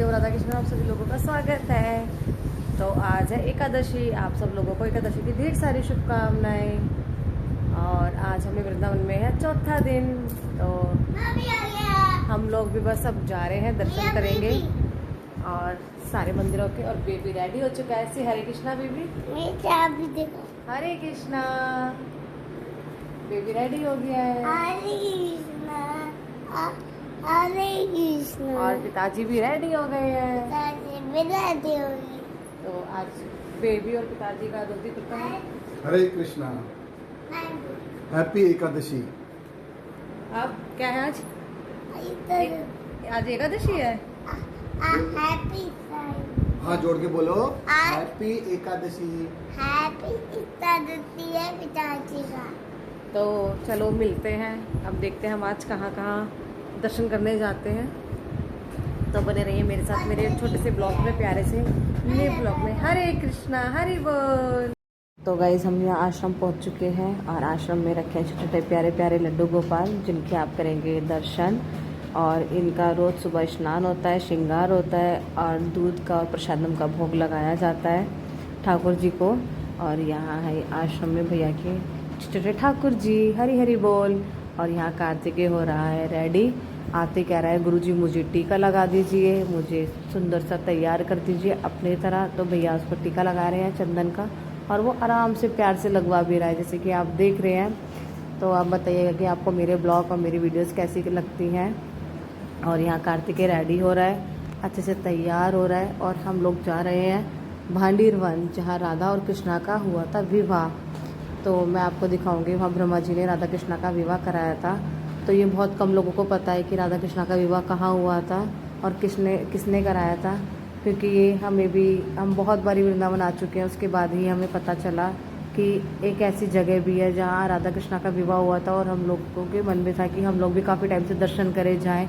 देव राधा कृष्ण आप सभी लोगों का स्वागत है। तो आज है एकादशी, आप सब लोगों को एकादशी की ढेर सारी शुभकामनाएं। और आज हमें वृंदावन में है चौथा दिन, तो हम लोग भी बस अब जा रहे हैं, दर्शन करेंगे और सारे मंदिरों के। और बेबी रेडी हो चुका है। ऐसे हरे कृष्णा बेबी, हरे कृष्णा बेबी रेडी हो गया है। हरे कृष्ण और पिताजी भी रेडी हो गए हैं। तो आज बेबी और पिताजी का धोती कुर्ता है। हरे कृष्णा, हैप्पी एकादशी। अब क्या है आज? आज एकादशी है। हैप्पी हाँ, जोड़ के बोलो, हैप्पी एकादशी। हैप्पी एकादशी है पिताजी का। तो चलो मिलते हैं, अब देखते हैं हम आज कहाँ कहाँ दर्शन करने जाते हैं। तो बने रहिए मेरे साथ, मेरे छोटे से ब्लॉग में, प्यारे से नए ब्लॉग में। हरे कृष्णा हरि बोल। तो गाइज हम यहाँ आश्रम पहुँच चुके हैं और आश्रम में रखे हैं छोटे छोटे प्यारे प्यारे लड्डू गोपाल, जिनके आप करेंगे दर्शन। और इनका रोज़ सुबह स्नान होता है, श्रृंगार होता है और दूध का और प्रसादम का भोग लगाया जाता है ठाकुर जी को। और यहाँ है आश्रम में भैया के छोटे ठाकुर जी, हरी हरी बोल। और यहाँ कार्तिकेय हो रहा है रेडी। आते कह रहा है गुरुजी मुझे टीका लगा दीजिए, मुझे सुंदर सा तैयार कर दीजिए अपनी तरह। तो भैया उसको टीका लगा रहे हैं चंदन का, और वो आराम से प्यार से लगवा भी रहा है, जैसे कि आप देख रहे हैं। तो आप बताइएगा कि आपको मेरे ब्लॉग और मेरी वीडियोस कैसी लगती हैं। और यहाँ कार्तिकेय रेडी हो रहा है, अच्छे से तैयार हो रहा है। और हम लोग जा रहे हैं भांडीर वन, जहाँ राधा और कृष्णा का हुआ था विवाह। तो मैं आपको दिखाऊंगी, वहाँ ब्रह्मा जी ने राधा कृष्णा का विवाह कराया था। तो ये बहुत कम लोगों को पता है कि राधा कृष्णा का विवाह कहाँ हुआ था और किसने किसने कराया था, क्योंकि ये हम बहुत बारी वृंदावन आ चुके हैं, उसके बाद ही हमें पता चला कि एक ऐसी जगह भी है जहाँ राधा कृष्णा का विवाह हुआ था। और हम लोगों के मन में था कि हम लोग भी काफ़ी टाइम से दर्शन करें जाएँ,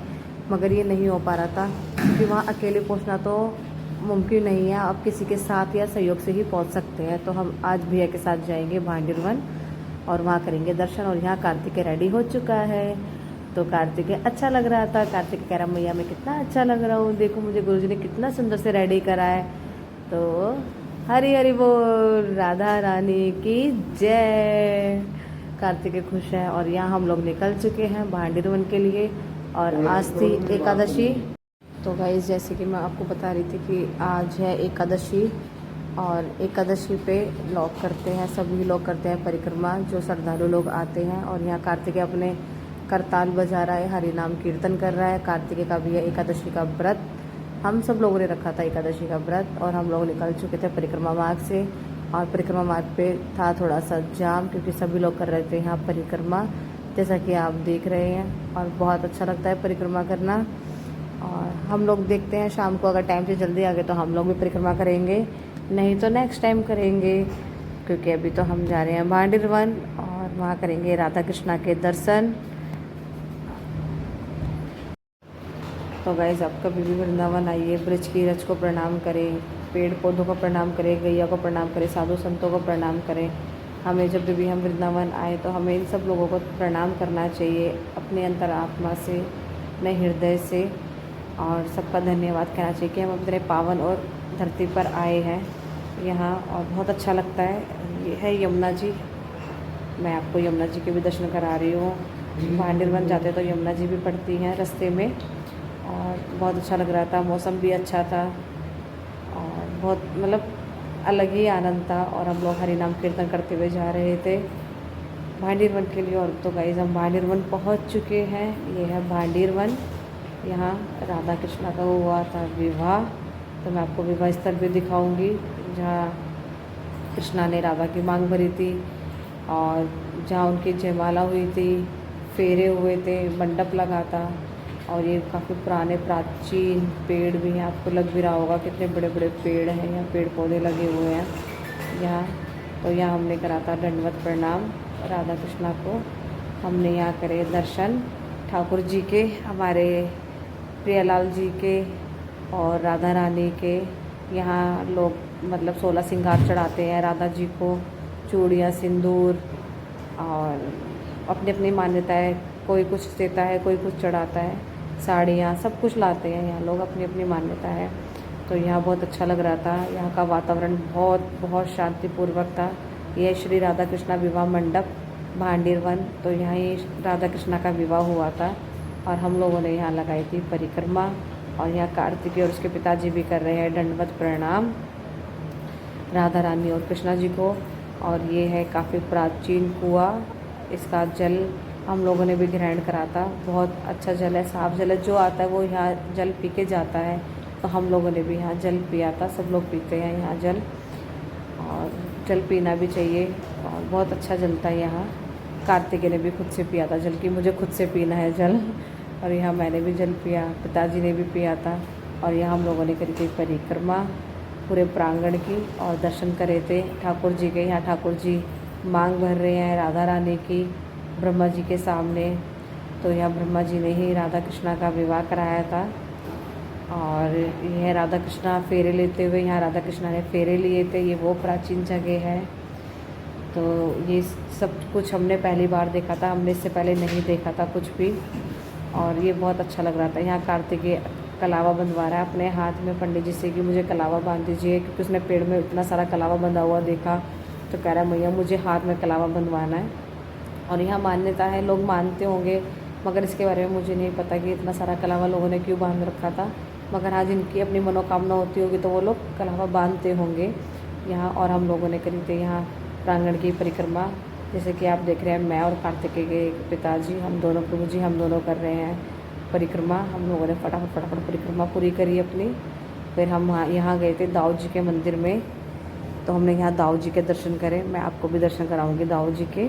मगर ये नहीं हो पा रहा था क्योंकि वहाँ अकेले पहुँचना तो मुमकिन नहीं है। आप किसी के साथ या सहयोग से ही पहुँच सकते हैं। तो हम आज भैया के साथ जाएंगे भांडीर वन और वहाँ करेंगे दर्शन। और यहाँ कार्तिकेय रेडी हो चुका है। तो कार्तिकेय अच्छा लग रहा था। कार्तिकेय कह रहा मैया मैं कितना अच्छा लग रहा हूँ, देखो मुझे गुरुजी ने कितना सुंदर से रेडी करा है। तो हरी हरी बोल, राधा रानी की जय। कार्तिकेय खुश है। और यहाँ हम लोग निकल चुके हैं भांडीर वन के लिए। और आज थी एकादशी। तो गाइस जैसे कि मैं आपको बता रही थी कि आज है एकादशी, और एकादशी पे लोग करते हैं, सभी लोग करते हैं परिक्रमा, जो श्रद्धालु लोग आते हैं। और यहाँ कार्तिकेय अपने करताल बजा रहा है, हरि नाम कीर्तन कर रहा है। कार्तिकेय का भी है एकादशी का व्रत, हम सब लोगों ने रखा था एकादशी का व्रत। और हम लोग निकल चुके थे परिक्रमा मार्ग से। और परिक्रमा मार्ग पे था थोड़ा सा जाम, क्योंकि सभी लोग कर रहे थे यहाँ परिक्रमा, जैसा कि आप देख रहे हैं। और बहुत अच्छा लगता है परिक्रमा करना। और हम लोग देखते हैं शाम को, अगर टाइम से जल्दी आ गए तो हम लोग भी परिक्रमा करेंगे, नहीं तो नेक्स्ट टाइम करेंगे। क्योंकि अभी तो हम जा रहे हैं भांडीर वन और वहाँ करेंगे राधा कृष्णा के दर्शन। तो गाइस आप कभी भी वृंदावन आइए, ब्रज की रज को प्रणाम करें, पेड़ पौधों को प्रणाम करें, गैया को प्रणाम करें, साधु संतों को प्रणाम करें। हमें जब भी हम वृंदावन आए तो हमें इन सब लोगों को प्रणाम करना चाहिए, अपने अंतर आत्मा से, अपने हृदय से। और सबका धन्यवाद कहना चाहिए कि हम अपने पावन और धरती पर आए हैं यहाँ। और बहुत अच्छा लगता है। ये है यमुना जी, मैं आपको यमुना जी के भी दर्शन करा रही हूँ। भांडीर वन जाते तो यमुना जी भी पड़ती हैं रास्ते में। और बहुत अच्छा लग रहा था, मौसम भी अच्छा था और बहुत मतलब अलग ही आनंद था। और हम लोग हरि नाम कीर्तन करते हुए जा रहे थे भांडीर वन के लिए। और तो गाइस हम भांडीर वन पहुँच चुके हैं। ये है भांडीर वन, यहाँ राधा कृष्णा का हुआ था विवाह। तो मैं आपको विवाह स्थल भी दिखाऊंगी, जहाँ कृष्णा ने राधा की मांग भरी थी और जहाँ उनकी जयमाला हुई थी, फेरे हुए थे, मंडप लगा था। और ये काफ़ी पुराने प्राचीन पेड़ भी हैं, आपको लग भी रहा होगा कितने बड़े बड़े पेड़ हैं, यहाँ पेड़ पौधे लगे हुए हैं यहाँ। तो यहाँ हमने करा था दंडवत प्रणाम राधा कृष्णा को। हमने यहाँ करे दर्शन ठाकुर जी के, हमारे प्रियालाल जी के और राधा रानी के। यहाँ लोग मतलब 16 श्रृंगार चढ़ाते हैं राधा जी को, चूड़ियाँ, सिंदूर, और अपनी अपनी मान्यता है, कोई कुछ देता है, कोई कुछ चढ़ाता है। साड़ियाँ सब कुछ लाते हैं यहाँ लोग, अपनी अपनी मान्यता है। तो यहाँ बहुत अच्छा लग रहा था, यहाँ का वातावरण बहुत बहुत शांतिपूर्वक था। यह श्री राधा कृष्णा विवाह मंडप भांडीर वन, तो यहाँ ही राधा कृष्णा का विवाह हुआ था और हम लोगों ने यहाँ लगाई थी परिक्रमा। और यहाँ कार्तिकेय और उसके पिताजी भी कर रहे हैं दंडवत प्रणाम राधा रानी और कृष्णा जी को। और ये है काफ़ी प्राचीन कुआं, इसका जल हम लोगों ने भी ग्रहण करा था। बहुत अच्छा जल है, साफ जल है, जो आता है वो यहाँ जल पी के जाता है। तो हम लोगों ने भी यहाँ जल पिया था, सब लोग पीते हैं यहाँ जल, और जल पीना भी चाहिए और बहुत अच्छा जल था यहाँ। कार्तिकेय ने भी खुद से पिया था जल, कि मुझे खुद से पीना है जल, और यहाँ मैंने भी जल पिया, पिताजी ने भी पिया था। और यहाँ हम लोगों ने करी थी परिक्रमा पूरे प्रांगण की और दर्शन करे थे ठाकुर जी के। यहाँ ठाकुर जी मांग भर रहे हैं राधा रानी की ब्रह्मा जी के सामने। तो यहाँ ब्रह्मा जी ने ही राधा कृष्णा का विवाह कराया था। और यह राधा कृष्णा फेरे लेते हुए, यहाँ राधा कृष्णा ने फेरे लिए थे, ये वो प्राचीन जगह है। तो ये सब कुछ हमने पहली बार देखा था, हमने इससे पहले नहीं देखा था कुछ भी, और ये बहुत अच्छा लग रहा था। यहाँ कार्तिकेय कलावा बंधवा रहा है अपने हाथ में पंडित जी से कि मुझे कलावा बांध दीजिए, क्योंकि उसने पेड़ में इतना सारा कलावा बंधा हुआ देखा, तो कह रहा है मैया मुझे हाथ में कलावा बंधवाना है। और यहाँ मान्यता है, लोग मानते होंगे, मगर इसके बारे में मुझे नहीं पता कि इतना सारा कलावा लोगों ने क्यों बांध रखा था। मगर हाँ, जिनकी अपनी मनोकामना होती होगी तो वो लोग कलावा बांधते होंगे यहाँ। और हम लोगों ने करी थी यहाँ प्रांगण की परिक्रमा, जैसे कि आप देख रहे हैं, मैं और कार्तिकेय के पिताजी, हम दोनों प्रभु जी, हम दोनों कर रहे हैं परिक्रमा। हम लोगों ने फटाफट परिक्रमा पूरी करी अपनी। फिर हम यहाँ गए थे दाऊ जी के मंदिर में, तो हमने यहाँ दाऊ जी के दर्शन करे। मैं आपको भी दर्शन कराऊंगी दाऊ जी के,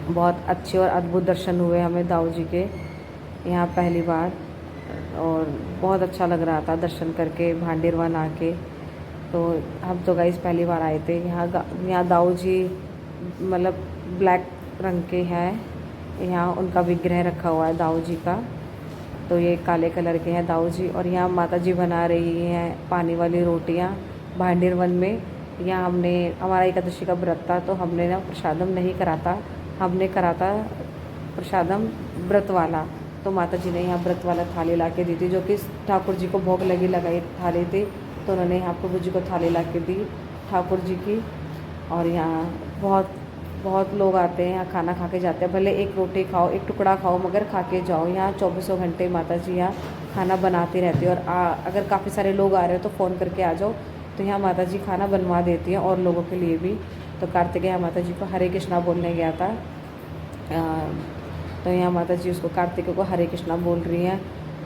बहुत अच्छे और अद्भुत दर्शन हुए हमें दाऊ जी के यहाँ पहली बार, और बहुत अच्छा लग रहा था दर्शन करके भांडीर वन आके। तो हम तो गाइस पहली बार आए थे यहाँ दाऊ जी मतलब ब्लैक रंग के हैं, यहाँ उनका विग्रह रखा हुआ है दाऊ जी का, तो ये काले कलर के हैं दाऊ जी। और यहाँ माता जी बना रही हैं पानी वाली रोटियाँ भांडीर वन में। यहाँ हमने, हमारा एकादशी का व्रत था, तो हमने ना प्रसादम नहीं करा था, हमने करा था प्रसादम व्रत वाला। तो माता जी ने यहाँ व्रत वाला थाली ला के दी थी, जो कि ठाकुर जी को भोग लगाई थाली थी, तो उन्होंने यहाँ प्रभु जी को थाली ला के दी ठाकुर जी की। और यहाँ बहुत बहुत लोग आते हैं, यहाँ खाना खा के जाते हैं, भले एक रोटी खाओ, एक टुकड़ा खाओ, मगर खा के जाओ। यहाँ 24 घंटे माता जी यहाँ खाना बनाती रहती है। और अगर काफ़ी सारे लोग आ रहे हो तो फ़ोन करके आ जाओ, तो यहाँ माता जी खाना बनवा देती हैं और लोगों के लिए भी। तो कार्तिकेय माता जी को हरे कृष्णा बोलने गया था, तो यहाँ माता जी उसको कार्तिकेय को हरे कृष्णा बोल रही हैं।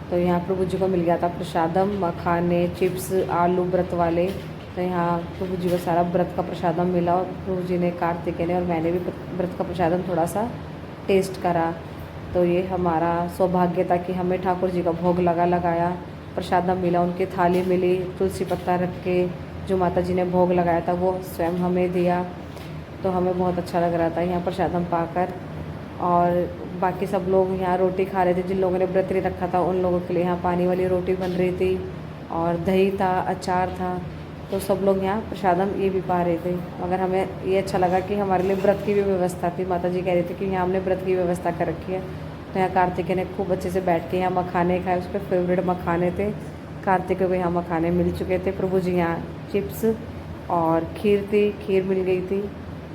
तो यहाँ प्रभु जी को मिल गया था प्रसादम, मखाने, चिप्स, आलू व्रत वाले। तो यहाँ प्रभु जी को सारा व्रत का प्रसादम मिला, और प्रभु जी ने, कार्तिकेय ने और मैंने भी व्रत का प्रसादम थोड़ा सा टेस्ट करा। तो ये हमारा सौभाग्य था कि हमें ठाकुर जी का भोग लगाया, प्रसादम मिला, उनकी थाली मिली, तुलसी पत्ता रख के जो माता जी ने भोग लगाया था वो स्वयं हमें दिया। तो हमें बहुत अच्छा लग रहा था यहाँ प्रसादम पाकर। और बाकी सब लोग यहाँ रोटी खा रहे थे, जिन लोगों ने व्रत नहीं रखा था उन लोगों के लिए यहाँ पानी वाली रोटी बन रही थी, और दही था, अचार था। तो सब लोग यहाँ प्रसादम ये भी पा रहे थे। मगर हमें ये अच्छा लगा कि हमारे लिए व्रत की भी व्यवस्था थी। माता जी कह रही थी कि यहाँ हमने व्रत की व्यवस्था कर रखी है। तो यहाँ कार्तिकेय ने खूब अच्छे से बैठ के यहाँ मखाने खाए, उसके फेवरेट मखाने थे। कार्तिकेय को यहाँ मखाने मिल चुके थे, प्रभु जी यहाँ चिप्स और खीर थी, खीर मिल गई थी।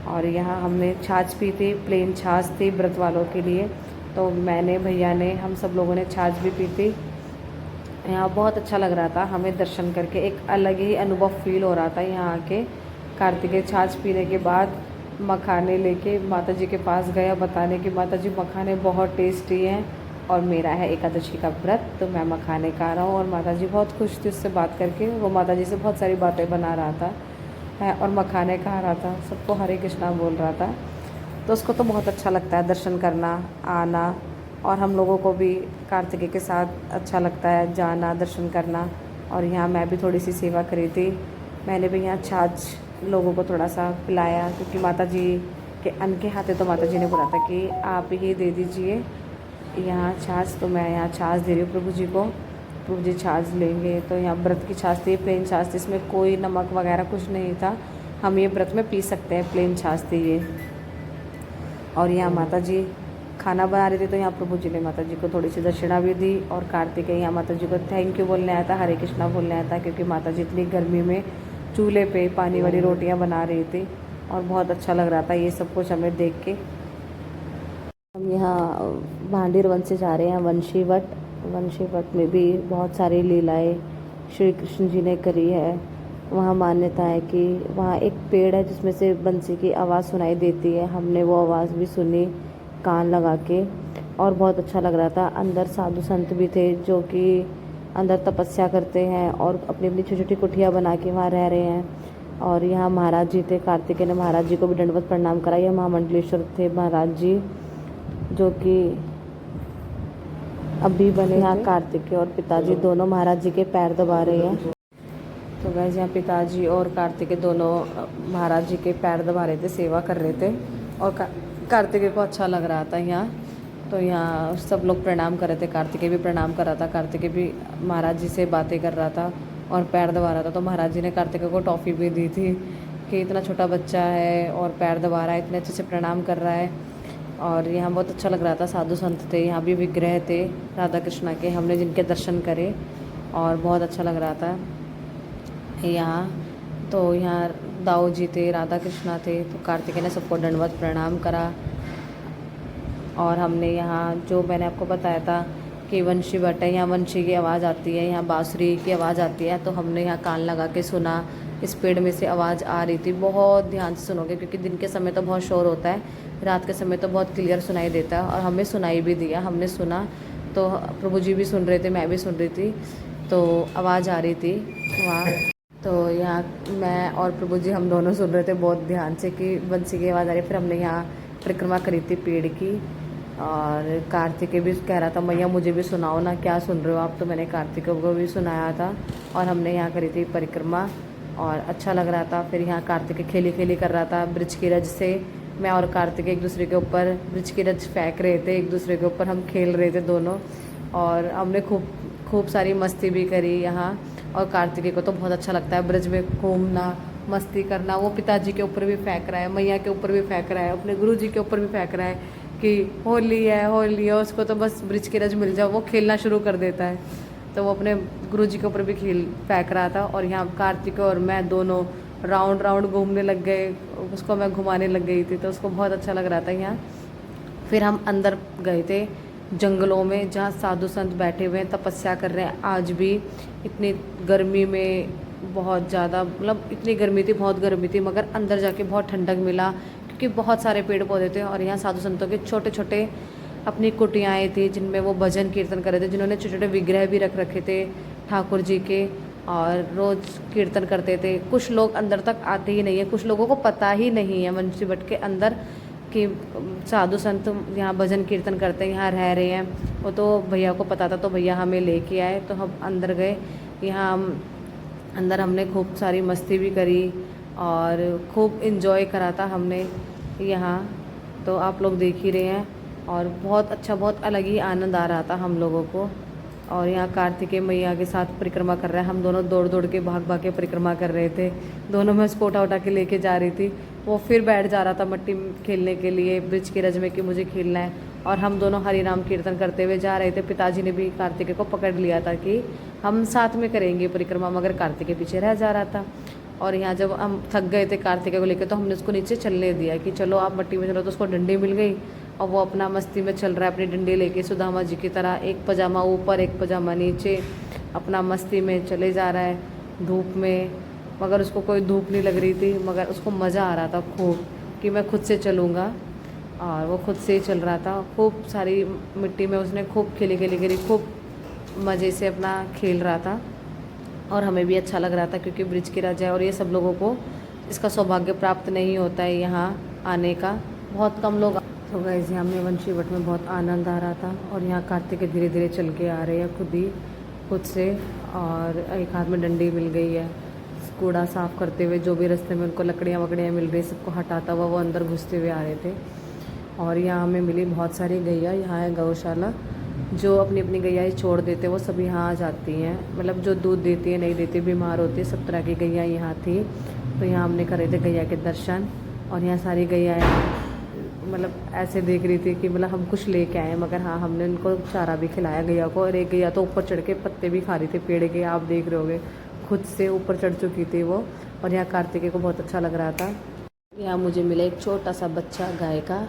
और यहाँ हमने छाछ पी थी, प्लेन छाछ थी व्रत वालों के लिए। तो मैंने, भैया ने, हम सब लोगों ने छाछ भी पी थी। यहाँ बहुत अच्छा लग रहा था हमें दर्शन करके, एक अलग ही अनुभव फील हो रहा था यहाँ आके। कार्तिकेय छाछ पीने के बाद मखाने लेके माता जी के पास गया बताने कि माता जी मखाने बहुत टेस्टी हैं और मेरा है एकादशी का व्रत, तो मैं मखाने खा रहा हूँ। और माता जी बहुत खुश थी उससे बात करके, वो माता जी से बहुत सारी बातें बना रहा था है और मखाने खा रहा था, सबको हरे कृष्णा बोल रहा था। तो उसको तो बहुत अच्छा लगता है दर्शन करना, आना, और हम लोगों को भी कार्तिकेय के साथ अच्छा लगता है जाना, दर्शन करना। और यहाँ मैं भी थोड़ी सी सेवा करी थी, मैंने भी यहाँ छाछ लोगों को थोड़ा सा पिलाया, क्योंकि माता जी के अन्न के हाथे तो माता जी ने बोला था कि आप ही दे दीजिए यहाँ छाछ। तो मैं यहाँ छाछ दे रही हूँ प्रभु जी को, प्रभु जी छाछ लेंगे। तो यहाँ व्रत की छाछ थी, प्लेन छाछ थी, इसमें कोई नमक वगैरह कुछ नहीं था, हम ये व्रत में पी सकते हैं, प्लेन छाछ थी ये। और यहाँ माता जी खाना बना रहे थे, तो यहाँ प्रभु जी ने माता जी को थोड़ी सी दक्षिणा भी दी। और कार्तिक यहाँ माता जी को थैंक यू बोलने आया था, हरे कृष्णा बोलने आया था, क्योंकि माता जी इतनी गर्मी में चूल्हे पे पानी वाली रोटियाँ बना रही थी और बहुत अच्छा लग रहा था ये सब कुछ हमें देख के। हम यहाँ भांडीर वन से जा रहे हैं वंशी वट। वंशी वट में भी बहुत सारी लीलाएं श्री कृष्ण जी ने करी है। वहाँ मान्यता है कि वहाँ एक पेड़ है जिसमें से बंसी की आवाज़ सुनाई देती है। हमने वो आवाज़ भी सुनी कान लगा के और बहुत अच्छा लग रहा था। अंदर साधु संत भी थे जो कि अंदर तपस्या करते हैं और अपनी अपनी छोटी छोटी कुटिया बना के वहाँ रह रहे हैं। और यहाँ महाराज जी थे, कार्तिकेय ने महाराज जी को भी दंडवत प्रणाम करा। यह महामंडलेश्वर थे महाराज जी जो कि अभी बने। यहाँ कार्तिकेय और पिताजी दोनों महाराज जी के पैर दबा रहे हैं। तो गाइस यहाँ पिताजी और कार्तिकेय दोनों महाराज जी के पैर दबा रहे थे, सेवा कर रहे थे और कार्तिकेय को अच्छा लग रहा था यहाँ। तो यहाँ सब लोग प्रणाम कर रहे थे, कार्तिकेय भी प्रणाम कर रहा था, कार्तिकेय भी महाराज जी से बातें कर रहा था और पैर दबा रहा था। तो महाराज जी ने कार्तिकेय को टॉफ़ी भी दी थी कि इतना छोटा बच्चा है और पैर दबा रहा है, इतने अच्छे से प्रणाम कर रहा है। और यहाँ बहुत अच्छा लग रहा था। साधु संत थे, यहाँ भी विग्रह थे राधा कृष्णा के, हमने जिनके दर्शन करे और बहुत अच्छा लग रहा था यहाँ। तो यहाँ दाऊ जी थे, राधा कृष्णा थे, तो कार्तिकेय ने सबको दंडवत प्रणाम करा। और हमने यहाँ जो मैंने आपको बताया था कि वंशी वट है, यहाँ वंशी की आवाज़ आती है, यहाँ बांसुरी की आवाज़ आती है। तो हमने यहाँ कान लगा के सुना, इस पेड़ में से आवाज़ आ रही थी। बहुत ध्यान से सुनोगे क्योंकि दिन के समय तो बहुत शोर होता है, रात के समय तो बहुत क्लियर सुनाई देता है। और हमें सुनाई भी दिया, हमने सुना, तो प्रभु जी भी सुन रहे थे, मैं भी सुन रही थी, तो आवाज़ आ रही थी वहाँ। तो यहाँ मैं और प्रभु जी हम दोनों सुन रहे थे बहुत ध्यान से कि बंसी की आवाज़ आ रही। फिर हमने यहाँ परिक्रमा करी थी पेड़ की। और कार्तिकेय भी कह रहा था मैया मुझे भी सुनाओ ना, क्या सुन रहे हो आप। तो मैंने कार्तिकेय को भी सुनाया था और हमने यहाँ करी थी परिक्रमा और अच्छा लग रहा था। फिर यहाँ कार्तिकेय खेली खेली कर रहा था ब्रिज की रज से। मैं और कार्तिकेय एक दूसरे के ऊपर ब्रिज की रज फेंक रहे थे, एक दूसरे के ऊपर हम खेल रहे थे दोनों। और हमने खूब सारी मस्ती भी करी यहाँ। और कार्तिकेय को तो बहुत अच्छा लगता है ब्रिज में घूमना, मस्ती करना। वो पिताजी के ऊपर भी फेंक रहा है, मैया के ऊपर भी फेंक रहा है, अपने गुरु जी के ऊपर भी फेंक रहा है कि होली है होली है। उसको तो बस ब्रिज की रज मिल जाओ, वो खेलना शुरू कर देता है। तो वो अपने गुरु जी के ऊपर भी फेंक रहा था। और यहाँ कार्तिकेय और मैं दोनों राउंड राउंड घूमने लग गए, उसको मैं घुमाने लग गई थी, तो उसको बहुत अच्छा लग रहा था यहाँ। फिर हम अंदर गए थे जंगलों में जहाँ साधु संत बैठे हुए हैं, तपस्या कर रहे हैं। आज भी इतनी गर्मी में बहुत ज़्यादा, मतलब इतनी गर्मी थी, बहुत गर्मी थी, मगर अंदर जाके बहुत ठंडक मिला क्योंकि बहुत सारे पेड़ पौधे थे। और यहाँ साधु संतों के छोटे छोटे अपनी कुटियाएँ थी जिनमें वो भजन कीर्तन कर रहे थे, जिन्होंने छोटे छोटे विग्रह भी रख रखे थे ठाकुर जी के और रोज़ कीर्तन करते थे। कुछ लोग अंदर तक आते ही नहीं है, कुछ लोगों को पता ही नहीं है वंशी वट के अंदर कि साधु संत यहाँ भजन कीर्तन करते हैं, यहाँ रह रहे हैं। वो तो भैया को पता था, तो भैया हमें लेके आए, तो हम अंदर गए। यहाँ अंदर हमने खूब सारी मस्ती भी करी और खूब इन्जॉय करा था हमने यहाँ। तो आप लोग देख ही रहे हैं और बहुत अच्छा, बहुत अलग ही आनंद आ रहा था हम लोगों को। और यहाँ कार्तिकेय मैया के साथ परिक्रमा कर रहे हैं। हम दोनों दौड़ दौड़ के भाग भाग के परिक्रमा कर रहे थे। दोनों में उसको उठा के लेके जा रही थी। वो फिर बैठ जा रहा था मट्टी खेलने के लिए ब्रिज की रज में कि मुझे खेलना है। और हम दोनों हरि नाम कीर्तन करते हुए जा रहे थे। पिताजी ने भी कार्तिकेय को पकड़ लिया था कि हम साथ में करेंगे परिक्रमा, मगर कार्तिकेय पीछे रह जा रहा था। और यहाँ जब हम थक गए थे कार्तिकेय को लेकर, तो हमने उसको नीचे चलने दिया कि चलो आप मट्टी में चलो। तो उसको डंडी मिल गई और वो अपना मस्ती में चल रहा है अपनी डंडी लेके सुदामा जी की तरह, एक पजामा ऊपर एक पजामा नीचे, अपना मस्ती में चले जा रहा है धूप में। मगर उसको कोई धूप नहीं लग रही थी, मगर उसको मज़ा आ रहा था खूब कि मैं खुद से चलूँगा। और वो खुद से ही चल रहा था। खूब सारी मिट्टी में उसने खूब खेली खूब मज़े से अपना खेल रहा था। और हमें भी अच्छा लग रहा था क्योंकि ब्रिज की रज है और ये सब लोगों को इसका सौभाग्य प्राप्त नहीं होता है यहाँ आने का, बहुत कम लोग। तो गाइस यहाँ में वंशी वट में बहुत आनंद आ रहा था। और यहाँ कार्तिकेय धीरे धीरे चल के आ रहे हैं खुद से। और एक हाथ में डंडी मिल गई है, कूड़ा साफ़ करते हुए जो भी रास्ते में उनको लकड़ियाँ वकड़ियाँ मिल रही सबको हटाता हुआ वो अंदर घुसते हुए आ रहे थे। और यहाँ हमें मिली बहुत सारी गैया। यहाँ है गौशाला, जो अपनी अपनी गैया छोड़ देते वो सब यहाँ आ जाती हैं, मतलब जो दूध देती है नहीं देती, बीमार होती है, सब तरह की गैया यहाँ थी। तो यहाँ हमने करे थे गैया के दर्शन। और यहाँ सारी गैया मतलब ऐसे देख रही थी कि मतलब हम कुछ लेके आए, मगर हाँ हमने उनको चारा भी खिलाया गैया को। और एक गैया तो ऊपर चढ़ के पत्ते भी खा रही थी पेड़ के, आप देख रहे होगे खुद से ऊपर चढ़ चुकी थी वो। और यहाँ कार्तिकेय को बहुत अच्छा लग रहा था। यहाँ मुझे मिला एक छोटा सा बच्चा गाय का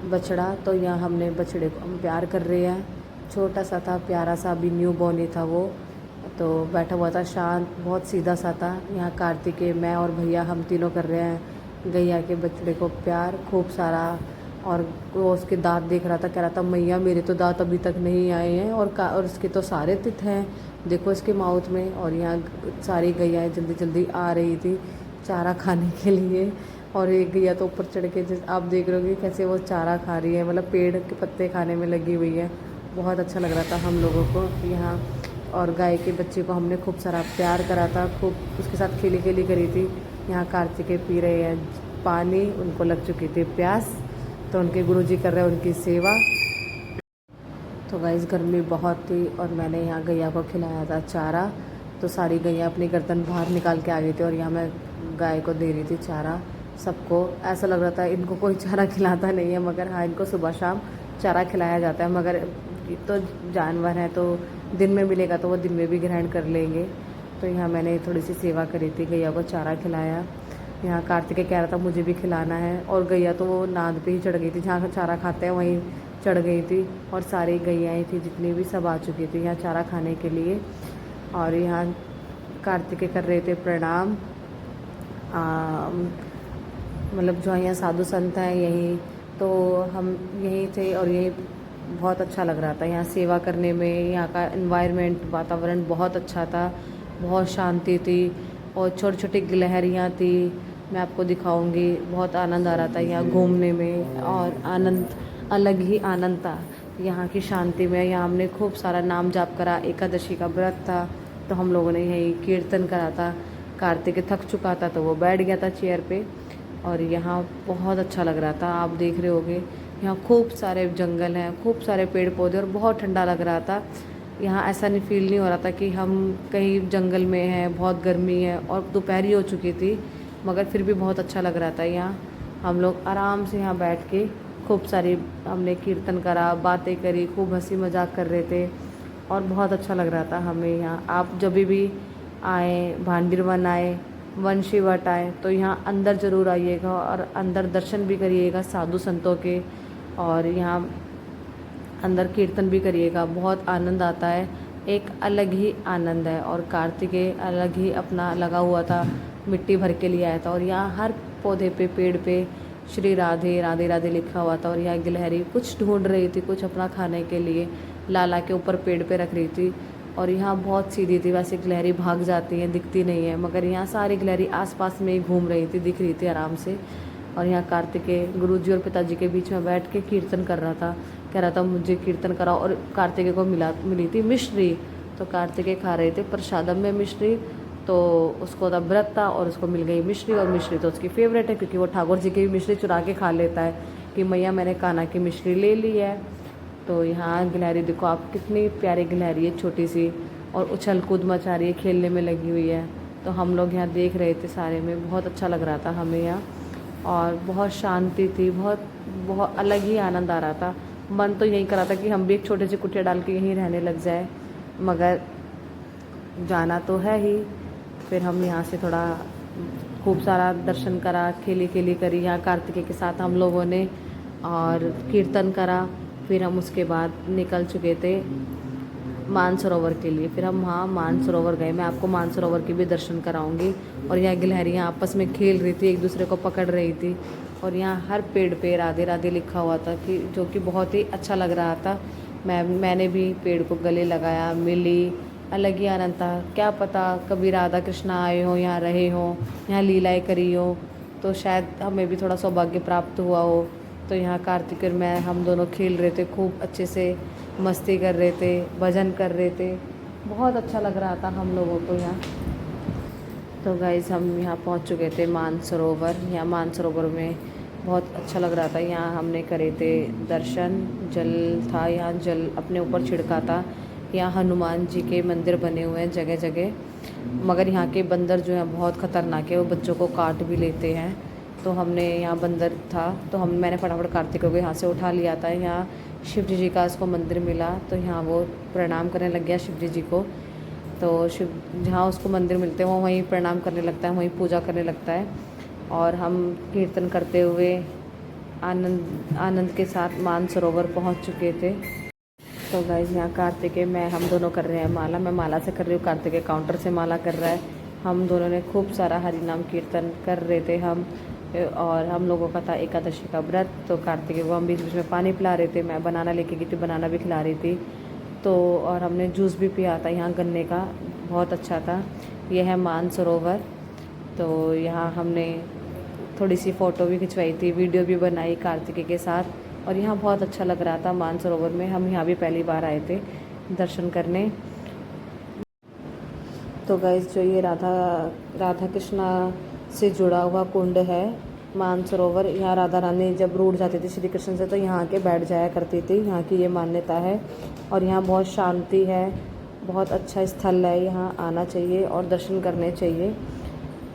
बछड़ा। तो यहाँ हमने बछड़े को हम प्यार कर रहे हैं। छोटा सा था, प्यारा सा, अभी न्यू बॉर्न ही था वो। तो बैठा हुआ था शांत, बहुत सीधा सा था। यहाँ कार्तिकेय, मैं और भैया हम तीनों कर रहे हैं गैया के बछड़े को प्यार खूब सारा। और वो उसके दांत देख रहा था, कह रहा था मैया मेरे तो दांत अभी तक नहीं आए हैं, और इसके तो सारे तित हैं, देखो इसके माउथ में। और यहाँ सारी गैयाएँ जल्दी जल्दी आ रही थी चारा खाने के लिए। और एक गैया तो ऊपर चढ़ के, आप देख रहे हो कैसे वो चारा खा रही है, मतलब पेड़ के पत्ते खाने में लगी हुई है। बहुत अच्छा लग रहा था हम लोगों को यहाँ। और गाय के बच्चे को हमने खूब सारा प्यार करा था, खूब उसके साथ खेली खेली करी थी। यहाँ कार्तिकेय पी रहे हैं पानी, उनको लग चुकी थी प्यास, तो उनके गुरुजी कर रहे हैं उनकी सेवा। तो गाइस गर्मी बहुत थी और मैंने यहाँ गैया को खिलाया था चारा। तो सारी गैया अपनी गर्दन बाहर निकाल के आ गई थी और यहाँ मैं गाय को दे रही थी चारा सबको। ऐसा लग रहा था इनको कोई चारा खिलाता नहीं है, मगर हाँ इनको सुबह शाम चारा खिलाया जाता है। मगर तो जानवर हैं तो दिन में मिलेगा तो वो दिन में भी ग्रहण कर लेंगे। तो यहाँ मैंने थोड़ी सी सेवा करी थी, गैया को चारा खिलाया। यहाँ कार्तिकेय कह रहा था मुझे भी खिलाना है, और गैया तो वो नाद पे ही चढ़ गई थी, जहाँ चारा खाते हैं वहीं चढ़ गई थी। और सारी गैयाएँ थी जितनी भी, सब आ चुकी थी यहाँ चारा खाने के लिए। और यहाँ कार्तिकेय कर रहे थे प्रणाम। मतलब जो यहाँ साधु संत हैं यहीं, तो हम यहीं थे और यहीं बहुत अच्छा लग रहा था यहाँ सेवा करने में। यहाँ का एनवायरनमेंट, वातावरण बहुत अच्छा था, बहुत शांति थी और छोटी छोटी गिलहरियाँ थी, मैं आपको दिखाऊंगी। बहुत आनंद आ रहा था यहाँ घूमने में, और आनंद अलग ही आनंद था यहाँ की शांति में। यहाँ हमने खूब सारा नाम जाप करा, एकादशी का व्रत था तो हम लोगों ने यही कीर्तन करा था। कार्तिकेय थक चुका था तो वो बैठ गया था चेयर पे, और यहाँ बहुत अच्छा लग रहा था। आप देख रहे होगे यहाँ खूब सारे जंगल हैं, खूब सारे पेड़ पौधे, और बहुत ठंडा लग रहा था। यहाँ ऐसा नहीं फील नहीं हो रहा था कि हम कहीं जंगल में हैं, बहुत गर्मी है, और दोपहरी हो चुकी थी, मगर फिर भी बहुत अच्छा लग रहा था। यहाँ हम लोग आराम से यहाँ बैठ के खूब सारी हमने कीर्तन करा, बातें करी, खूब हंसी मजाक कर रहे थे, और बहुत अच्छा लग रहा था हमें यहाँ। आप जब भी आए, भांडीर वन आए, वंशी वट आए, तो यहाँ अंदर ज़रूर आइएगा और अंदर दर्शन भी करिएगा साधु संतों के, और यहाँ अंदर कीर्तन भी करिएगा। बहुत आनंद आता है, एक अलग ही आनंद है। और कार्तिकेय अलग ही अपना लगा हुआ था, मिट्टी भर के लिए आया था। और यहाँ हर पौधे पे, पेड़ पे श्री राधे राधे राधे लिखा हुआ था। और यहाँ गिलहरी कुछ ढूंढ रही थी, कुछ अपना खाने के लिए, लाला के ऊपर पेड़ पे रख रही थी। और यहाँ बहुत सीधी थी, वैसे गिलहरी भाग जाती हैं, दिखती नहीं है, मगर यहाँ सारी गिलहरी आसपास में ही घूम रही थी, दिख रही थी आराम से। और यहाँ कार्तिकेय गुरुजी और पिताजी के बीच में बैठ के कीर्तन कर रहा था, कह रहा था मुझे कीर्तन कराओ। और कार्तिकेय को मिली थी मिश्री, तो कार्तिकेय खा रहे थे प्रसादम में मिश्री, तो उसको तब व्रत था और उसको मिल गई मिश्री। और मिश्री तो उसकी फेवरेट है, क्योंकि वो ठाकुर जी की भी मिश्री चुरा के खा लेता है कि मैया मैंने कान्हा की मिश्री ले ली है। तो यहाँ गिलहरी देखो आप, कितनी प्यारी गिलहरी है, छोटी सी, और उछल कूद मचा रही है, खेलने में लगी हुई है। तो हम लोग यहाँ देख रहे थे सारे में, बहुत अच्छा लग रहा था हमें यहाँ, और बहुत शांति थी, बहुत बहुत अलग ही आनंद आ रहा था। मन तो यही कर रहा था कि हम भी एक छोटे से कुटिया डाल के यहीं रहने लग जाए, मगर जाना तो है ही। फिर हम यहाँ से थोड़ा खूब सारा दर्शन करा, खेली खेली करी यहाँ कार्तिकेय के साथ हम लोगों ने, और कीर्तन करा। फिर हम उसके बाद निकल चुके थे मानसरोवर के लिए। फिर हम वहाँ मानसरोवर गए, मैं आपको मानसरोवर के भी दर्शन कराऊंगी। और यहाँ गिलहरियाँ आपस में खेल रही थी, एक दूसरे को पकड़ रही थी। और यहाँ हर पेड़ पे राधे राधे लिखा हुआ था, कि जो कि बहुत ही अच्छा लग रहा था। मैंने भी पेड़ को गले लगाया, मिली, अलग ही आनंद था। क्या पता कभी राधा कृष्णा आए हो, यहाँ रहे हो, यहाँ लीलाएँ करी हो, तो शायद हमें भी थोड़ा सौभाग्य प्राप्त हुआ हो। तो यहाँ कार्तिकेय और मैं, हम दोनों खेल रहे थे, खूब अच्छे से मस्ती कर रहे थे, भजन कर रहे थे, बहुत अच्छा लग रहा था हम लोगों को यहाँ। तो गाइस हम यहाँ पहुँच चुके थे मानसरोवर। यहाँ मानसरोवर में बहुत अच्छा लग रहा था, यहाँ हमने करे थे दर्शन, जल था, यहाँ जल अपने ऊपर छिड़का था। यहाँ हनुमान जी के मंदिर बने हुए हैं जगह जगह, मगर यहाँ के बंदर जो हैं बहुत ख़तरनाक है, वो बच्चों को काट भी लेते हैं। तो हमने यहाँ बंदर था तो मैंने फटाफट कार्तिक को यहाँ से उठा लिया था। यहाँ शिव जी का उसको मंदिर मिला तो यहाँ वो प्रणाम करने लग गया शिव जी को। तो शिव जहाँ उसको मंदिर मिलते हैं वो वहीं प्रणाम करने लगता है, वहीं पूजा करने लगता है। और हम कीर्तन करते हुए आनंद के साथ मानसरोवर पहुँच चुके थे। तो गाइस यहाँ कार्तिकेय मैं हम दोनों कर रहे हैं माला। मैं माला से कर रही हूँ, कार्तिकेय काउंटर से माला कर रहा है। हम दोनों ने खूब सारा हरि नाम कीर्तन कर रहे थे हम। और हम लोगों का था एकादशी का व्रत। तो कार्तिकेय को हम बीच बीच में पानी पिला रहे थे, मैं बनाना लेके गई थी, बनाना भी खिला रही थी। तो और हमने जूस भी पिया था यहाँ गन्ने का, बहुत अच्छा था। यह है मानसरोवर। तो यहाँ हमने थोड़ी सी फ़ोटो भी खिंचवाई थी, वीडियो भी बनाई कार्तिकेय के साथ। और यहाँ बहुत अच्छा लग रहा था मानसरोवर में। हम यहाँ भी पहली बार आए थे दर्शन करने। तो गाइस जो ये राधा कृष्णा से जुड़ा हुआ कुंड है मानसरोवर। यहाँ राधा रानी जब रूठ जाती थी श्री कृष्ण से तो यहाँ के बैठ जाया करती थी, यहाँ की ये मान्यता है। और यहाँ बहुत शांति है, बहुत अच्छा स्थल है, यहाँ आना चाहिए और दर्शन करने चाहिए।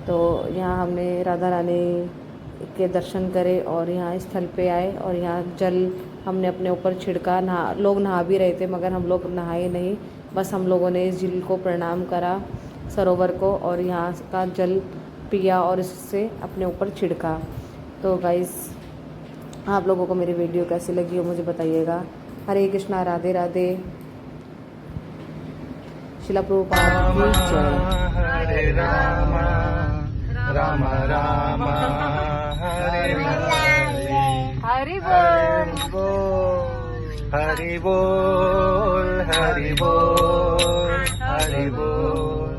तो यहाँ हमने राधा रानी के दर्शन करे और यहाँ स्थल पे आए और यहाँ जल हमने अपने ऊपर छिड़का। लोग नहा भी रहे थे मगर हम लोग नहाए नहीं, बस हम लोगों ने इस झील को प्रणाम करा, सरोवर को, और यहाँ का जल पिया और इससे अपने ऊपर छिड़का। तो गाइस आप लोगों को मेरी वीडियो कैसी लगी हो मुझे बताइएगा। हरे कृष्णा, राधे राधे, शिला प्रभुपाद की जय। हरे राम राम राम हरे हरे, हरि हरि बोल हरि बोल हरि बोल हरि बोल।